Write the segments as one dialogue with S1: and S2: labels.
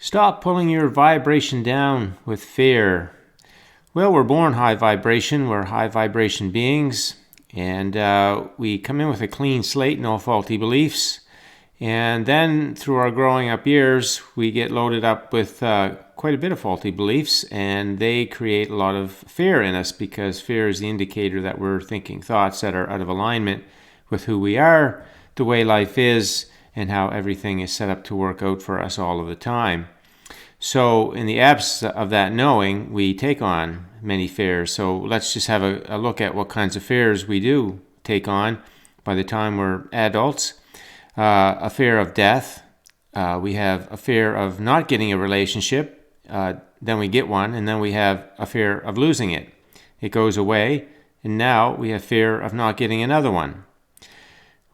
S1: Stop pulling your vibration down with fear. Well, we're born high vibration. We're high vibration beings. And we come in with a clean slate, no faulty beliefs. And then through our growing up years, we get loaded up with quite a bit of faulty beliefs. And they create a lot of fear in us because fear is the indicator that we're thinking thoughts that are out of alignment with who we are, the way life is, and how everything is set up to work out for us all of the time. So in the absence of that knowing, we take on many fears. So let's just have a look at what kinds of fears we do take on by the time we're adults. A fear of death. We have a fear of not getting a relationship. Then we get one, and then we have a fear of losing it. It goes away, and now we have fear of not getting another one.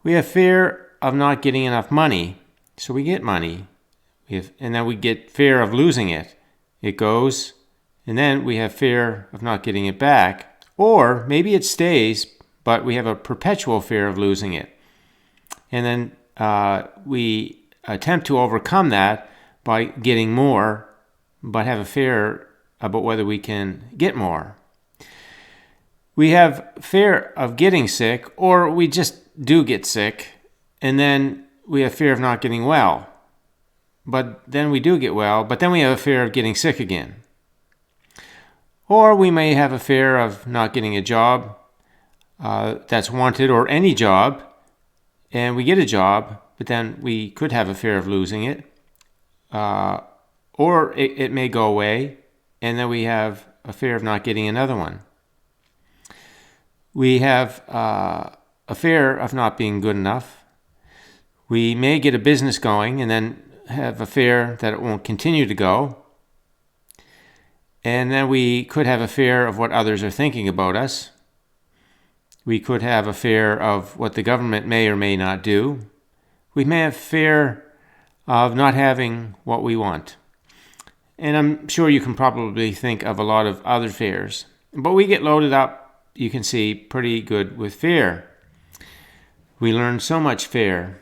S1: We have fear of not getting enough money, so we get money. And then we get fear of losing it. It goes, and then we have fear of not getting it back. Or maybe it stays, but we have a perpetual fear of losing it. And then we attempt to overcome that by getting more, but have a fear about whether we can get more. We have fear of getting sick, or we just do get sick, and then we have fear of not getting well. But then we do get well, but then we have a fear of getting sick again. Or we may have a fear of not getting a job that's wanted, or any job, and we get a job, but then we could have a fear of losing it. Or it may go away, and then we have a fear of not getting another one. We have a fear of not being good enough. We may get a business going and then have a fear that it won't continue to go. And then we could have a fear of what others are thinking about us. We could have a fear of what the government may or may not do. We may have fear of not having what we want. And I'm sure you can probably think of a lot of other fears. But we get loaded up, you can see, pretty good with fear. We learn so much fear.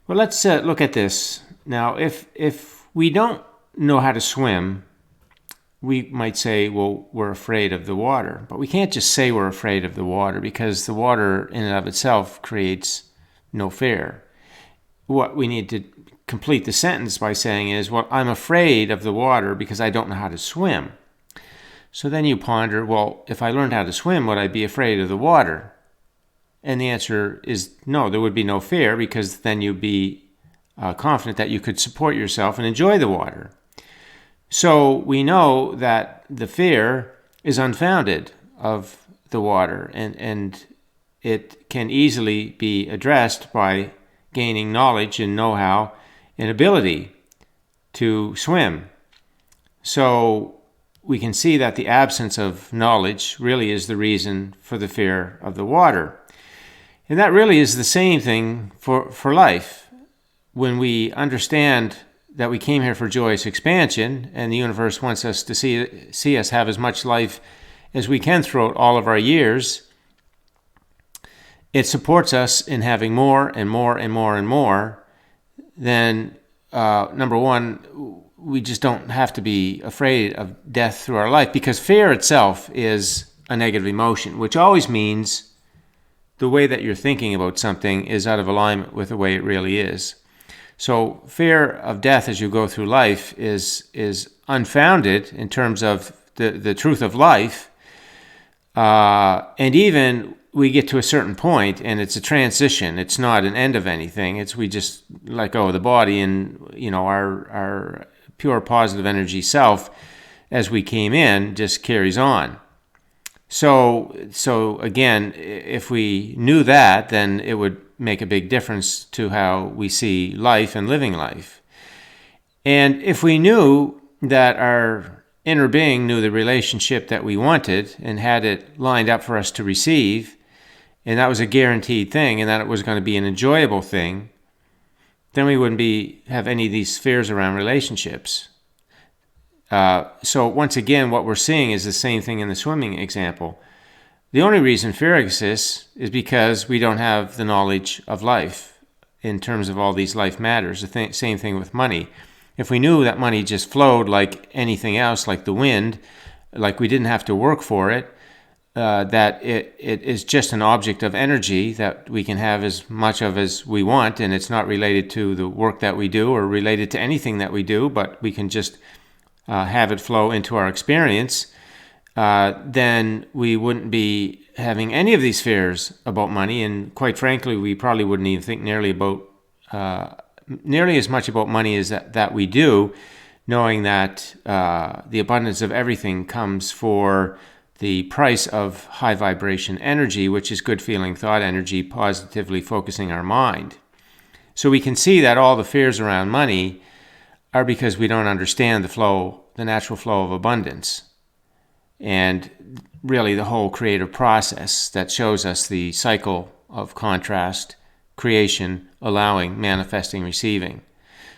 S1: Well, let's look at this. Now, if we don't know how to swim, we might say, well, we're afraid of the water. But we can't just say we're afraid of the water, because the water in and of itself creates no fear. What we need to complete the sentence by saying is, well, I'm afraid of the water because I don't know how to swim. So then you ponder, well, if I learned how to swim, would I be afraid of the water? And the answer is no, there would be no fear, because then you'd be confident that you could support yourself and enjoy the water. So we know that the fear is unfounded of the water, and it can easily be addressed by gaining knowledge and know-how and ability to swim. So we can see that the absence of knowledge really is the reason for the fear of the water. And that really is the same thing for life. When we understand that we came here for joyous expansion, and the universe wants us to see us have as much life as we can throughout all of our years, it supports us in having more and more and more and more. Then, number one, we just don't have to be afraid of death through our life, because fear itself is a negative emotion, which always means the way that you're thinking about something is out of alignment with the way it really is. So fear of death as you go through life is unfounded in terms of the truth of life. And even we get to a certain point, and it's a transition. It's not an end of anything. We just let go of the body, and our pure positive energy self as we came in just carries on. So again, if we knew that, then it would make a big difference to how we see life and living life. And if we knew that our inner being knew the relationship that we wanted and had it lined up for us to receive, and that was a guaranteed thing, and that it was going to be an enjoyable thing, then we wouldn't have any of these fears around relationships. So once again, what we're seeing is the same thing in the swimming example. The only reason fear exists is because we don't have the knowledge of life in terms of all these life matters. The same thing with money. If we knew that money just flowed like anything else, like the wind, like we didn't have to work for it, that it is just an object of energy that we can have as much of as we want, and it's not related to the work that we do or related to anything that we do, but we can just have it flow into our experience, then we wouldn't be having any of these fears about money. And quite frankly, we probably wouldn't even think nearly as much about money as that we do, knowing that the abundance of everything comes for the price of high vibration energy, which is good feeling thought energy, positively focusing our mind. So we can see that all the fears around money are because we don't understand the natural flow of abundance, and really the whole creative process that shows us the cycle of contrast, creation, allowing, manifesting, receiving.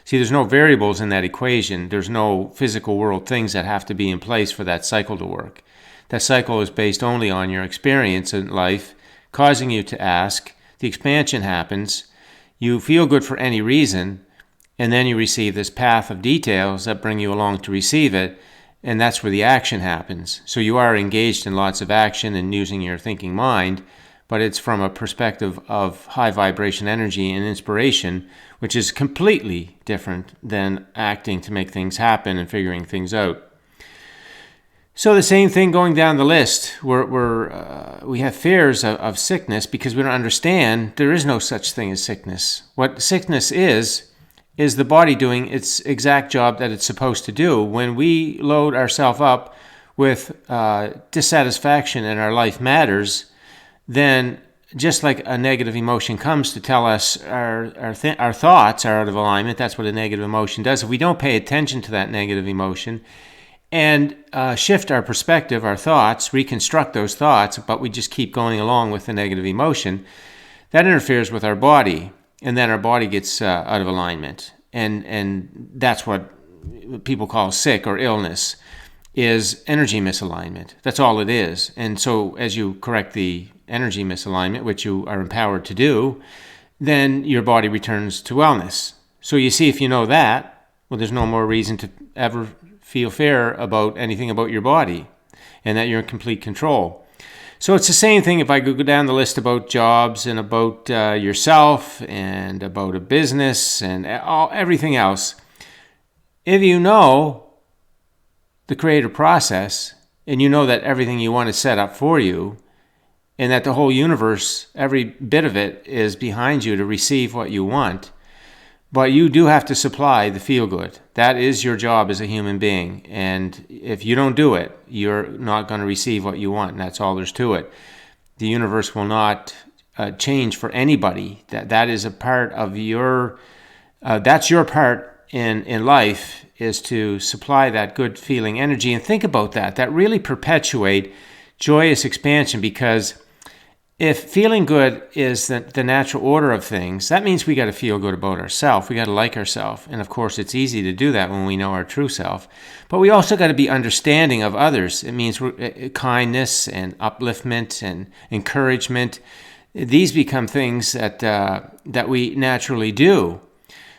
S1: See, there's no variables in that equation. There's no physical world things that have to be in place for that cycle to work. That cycle is based only on your experience in life, causing you to ask. The expansion happens. You feel good for any reason, and then you receive this path of details that bring you along to receive it, and that's where the action happens. So you are engaged in lots of action and using your thinking mind, but it's from a perspective of high vibration energy and inspiration, which is completely different than acting to make things happen and figuring things out. So the same thing going down the list. We have fears of sickness because we don't understand there is no such thing as sickness. What sickness is the body doing its exact job that it's supposed to do. When we load ourselves up with dissatisfaction in our life matters, then just like a negative emotion comes to tell us our thoughts are out of alignment, that's what a negative emotion does. If we don't pay attention to that negative emotion and shift our perspective, our thoughts, reconstruct those thoughts, but we just keep going along with the negative emotion, that interferes with our body, and then our body gets out of alignment. And that's what people call sick or illness, is energy misalignment. That's all it is. And so as you correct the energy misalignment, which you are empowered to do, then your body returns to wellness. So you see, if you know that, well, there's no more reason to ever feel fear about anything about your body, and that you're in complete control. So it's the same thing if I go down the list about jobs and about yourself and about a business and everything else. If you know the creative process and you know that everything you want is set up for you and that the whole universe, every bit of it, is behind you to receive what you want, but you do have to supply the feel-good. That is your job as a human being. And if you don't do it, you're not going to receive what you want. And that's all there's to it. The universe will not change for anybody. That is a part of your... that's your part in life, is to supply that good feeling energy. And think about that. That really perpetuate joyous expansion, because if feeling good is the natural order of things, that means we got to feel good about ourselves. We got to like ourselves. And of course, it's easy to do that when we know our true self. But we also got to be understanding of others. It means kindness and upliftment and encouragement. These become things that we naturally do.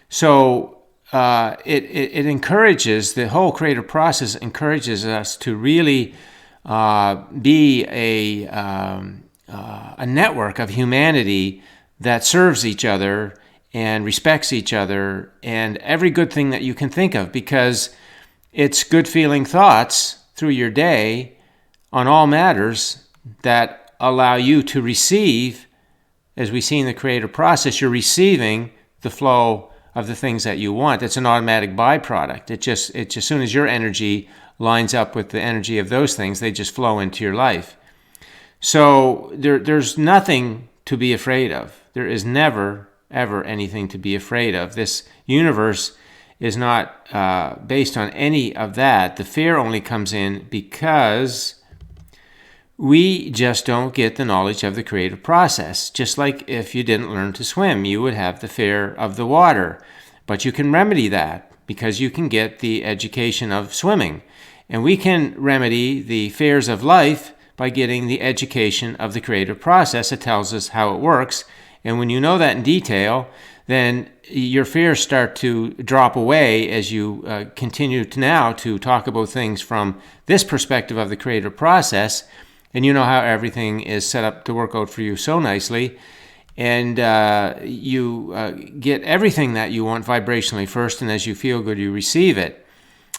S1: So it encourages, the whole creative process encourages us to really be a network of humanity that serves each other and respects each other and every good thing that you can think of, because it's good feeling thoughts through your day on all matters that allow you to receive. As we see in the creative process, you're receiving the flow of the things that you want. It's an automatic byproduct. It's as soon as your energy lines up with the energy of those things, they just flow into your life. So there's nothing to be afraid of. There is never, ever anything to be afraid of. This universe is not based on any of that. The fear only comes in because we just don't get the knowledge of the creative process. Just like if you didn't learn to swim, you would have the fear of the water. But you can remedy that because you can get the education of swimming. And we can remedy the fears of life by getting the education of the creative process that tells us how it works. And when you know that in detail, then your fears start to drop away as you continue to talk about things from this perspective of the creative process, and you know how everything is set up to work out for you so nicely, and you get everything that you want vibrationally first, and as you feel good, you receive it,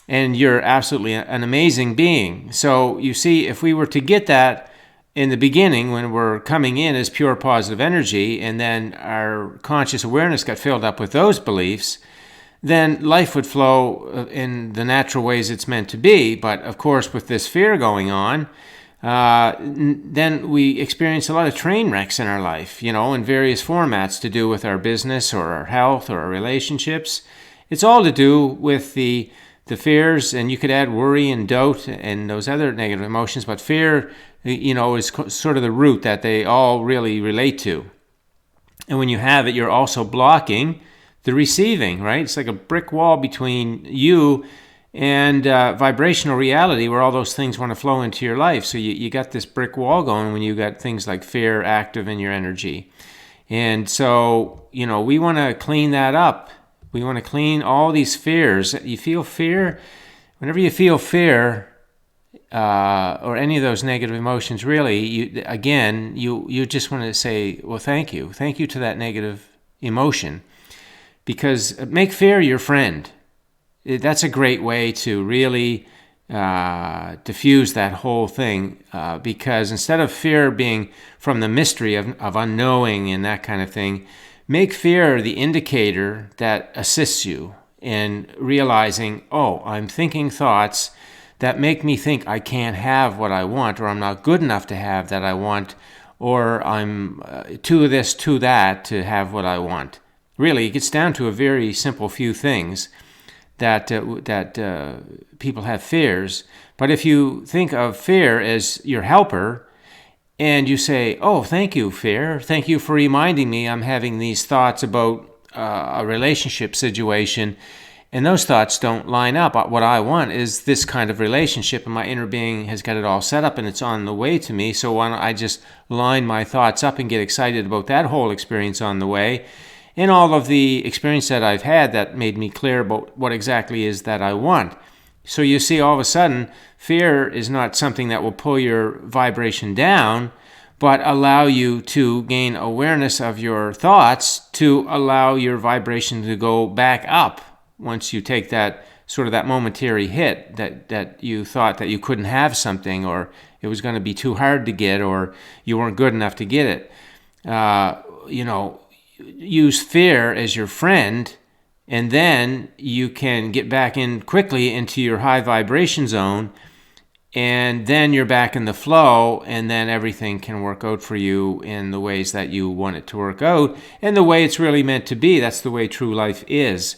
S1: and you're absolutely an amazing being. So you see, if we were to get that in the beginning, when we're coming in as pure positive energy, and then our conscious awareness got filled up with those beliefs, then life would flow in the natural ways it's meant to be. But of course, with this fear going on, then we experience a lot of train wrecks in our life, in various formats to do with our business or our health or our relationships. It's all to do with the fears, and you could add worry and doubt and those other negative emotions, but fear is sort of the root that they all really relate to. And when you have it, you're also blocking the receiving, right? It's like a brick wall between you and vibrational reality, where all those things want to flow into your life. So you got this brick wall going when you got things like fear active in your energy. And so, we want to clean that up. We want to clean all these fears. You feel fear? Whenever you feel fear, or any of those negative emotions, really, you just want to say, well, thank you. Thank you to that negative emotion. Because make fear your friend. That's a great way to really diffuse that whole thing. Because instead of fear being from the mystery of unknowing and that kind of thing, make fear the indicator that assists you in realizing, oh, I'm thinking thoughts that make me think I can't have what I want, or I'm not good enough to have that I want, or I'm too this, too that to have what I want. Really, it gets down to a very simple few things that people have fears. But if you think of fear as your helper, and you say, oh, thank you, fear. Thank you for reminding me I'm having these thoughts about a relationship situation, and those thoughts don't line up. What I want is this kind of relationship, and my inner being has got it all set up, and it's on the way to me. So why don't I just line my thoughts up and get excited about that whole experience on the way, and all of the experience that I've had that made me clear about what exactly is that I want. So you see, all of a sudden, fear is not something that will pull your vibration down, but allow you to gain awareness of your thoughts to allow your vibration to go back up once you take that sort of that momentary hit that you thought that you couldn't have something, or it was going to be too hard to get, or you weren't good enough to get it. Use fear as your friend, and then you can get back in quickly into your high vibration zone, and then you're back in the flow, and then everything can work out for you in the ways that you want it to work out, and the way it's really meant to be. That's the way true life is.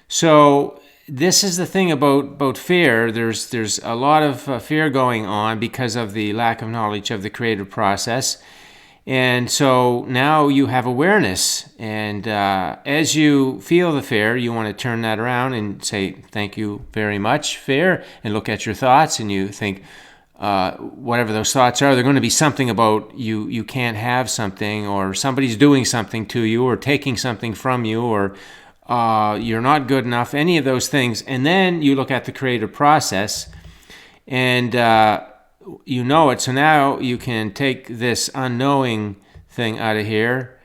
S1: So this is the thing about fear. There's a lot of fear going on because of the lack of knowledge of the creative process. And so now you have awareness, and as you feel the fear, you want to turn that around and say, thank you very much, fear, and look at your thoughts, and you think, whatever those thoughts are, they're going to be something about you can't have something, or somebody's doing something to you, or taking something from you, or you're not good enough, any of those things. And then you look at the creative process, and you know it. So now you can take this unknowing thing out of here,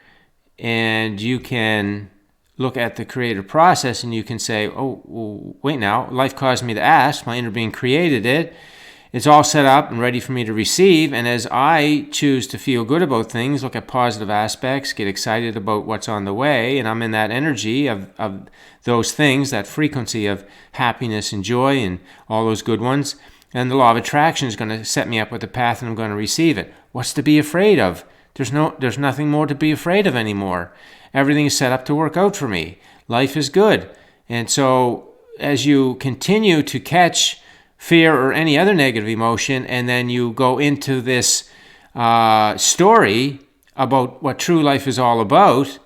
S1: and you can look at the creative process, and you can say, oh, well, wait now, life caused me to ask, my inner being created it, it's all set up and ready for me to receive. And as I choose to feel good about things, look at positive aspects, get excited about what's on the way, and I'm in that energy of those things, that frequency of happiness and joy and all those good ones, and the law of attraction is going to set me up with a path, and I'm going to receive it. What's to be afraid of? There's nothing more to be afraid of anymore. Everything is set up to work out for me. Life is good. And so as you continue to catch fear or any other negative emotion, and then you go into this story about what true life is all about,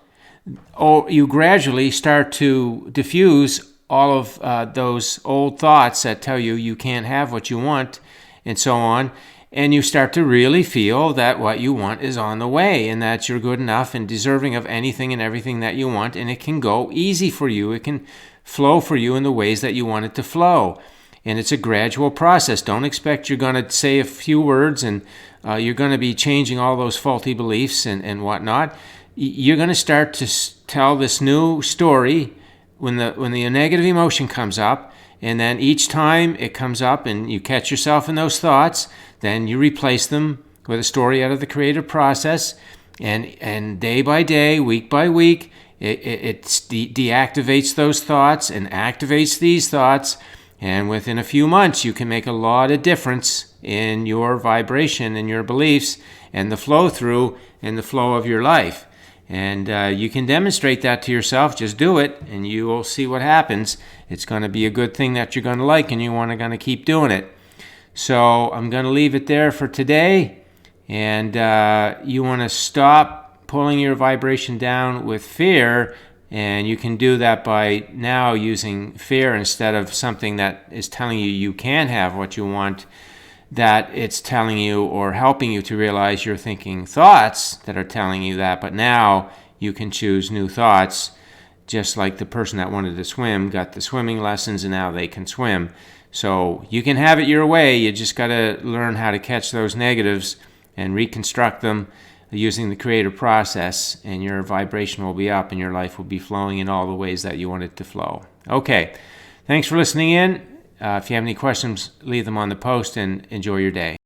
S1: or you gradually start to diffuse all of those old thoughts that tell you you can't have what you want, and so on. and you start to really feel that what you want is on the way and that you're good enough and deserving of anything and everything that you want, and it can go easy for you. It can flow for you in the ways that you want it to flow. And it's a gradual process. Don't expect you're going to say a few words and you're going to be changing all those faulty beliefs and whatnot. You're going to start to tell this new story when the negative emotion comes up, and then each time it comes up and you catch yourself in those thoughts, then you replace them with a story out of the creative process, and day by day, week by week, it deactivates those thoughts and activates these thoughts, and within a few months, you can make a lot of difference in your vibration and your beliefs and the flow through and the flow of your life. And you can demonstrate that to yourself. Just do it, and you will see what happens. It's going to be a good thing that you're going to like, and you're going to keep doing it. So I'm going to leave it there for today. And you want to stop pulling your vibration down with fear, and you can do that by now using fear instead of something that is telling you you can have what you want, that it's telling you or helping you to realize you're thinking thoughts that are telling you that. But now you can choose new thoughts, just like the person that wanted to swim got the swimming lessons and now they can swim. So you can have it your way. You just got to learn how to catch those negatives and reconstruct them using the creative process, and your vibration will be up and your life will be flowing in all the ways that you want it to flow. Okay, thanks for listening in. If you have any questions, leave them on the post, and enjoy your day.